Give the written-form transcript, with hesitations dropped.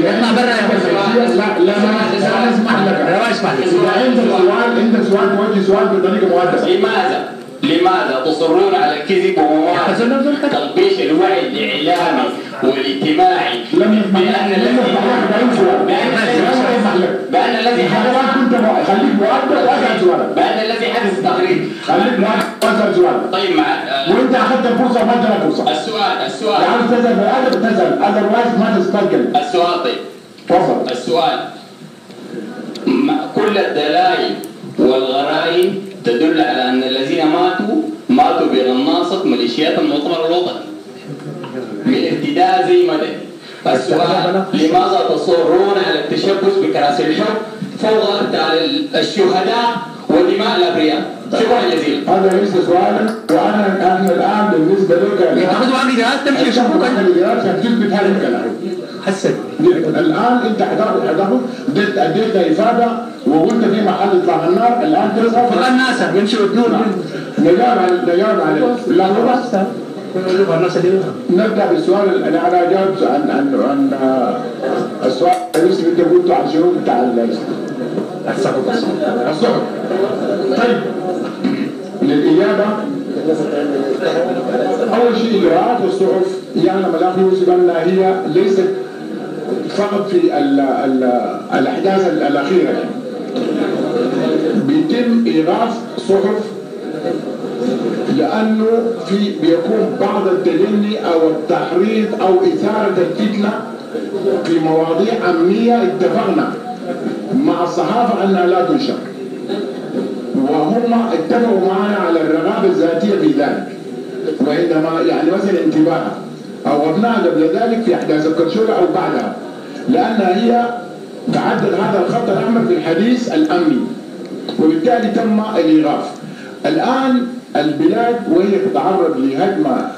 اطلع برا يا اخوي. لا اسمح لك. لا اسمح لك. إذا عندك سؤال توجه سؤال بطريقة مؤدبة. لماذا تصرون على الكذب وممارسة تلبيش الوعي الإعلامي والاجتماعي بأن الذي حدث تقريبا؟ خليك مؤدب واسأل سؤال. طيب وأنت أخذت الفرصة وما ادالك فرصة. السؤال يعني تسأل بالأدب تسأل، otherwise ما تسترجل. السؤال طيب. تفضل. السؤال كل الدلائل والغرائب تدل على أن الذين ماتوا بغناصة ميليشيات المؤتمر الوطني من ابتداء زي مدني. السؤال لماذا تصرون على التشبث بكراسي الحكم فوق قتال الشهداء ودماء الأبرياء؟ شكرا جزيلا. هذا ليس سؤالا، وأنا الآن بالنسبة لك تاخذوا عن إجراءات تمشي شوفوا الإجراءات تثبت هذا الكلام. حسن الآن أنت حضرت أديت إفادة وقلت في محل إطلاق النار. الآن تسأل فقط الناس يمشوا يدون نجاوب على نبدأ بالسؤال. أنا جاوبت عن السؤال الرئيسي اللي أنت قلته عن شنو بتاع الصحف. طيب للإجابة، أول شيء إجراءات الصحف يعني ملاك يوسف أنها هي ليست فقط في الأحداث الأخيرة، يعني بيتم إيقاف صحف لأنه بيكون بعض التجني أو التحريض أو إثارة الفتنة في مواضيع أمنية اتفقنا مع الصحافة أنها لا تنشر، وهم اتفقوا معنا على الرغبة الذاتية في ذلك. وعندما يعني مثلا انتباه أوضناها قبل ذلك في أحداث الكرشولة أو بعدها، لأنها هي تعدد هذا الخط الأحمر في الحديث الأمني، وبالتالي تم الإيقاف. الآن البلاد وهي تتعرض لهجمة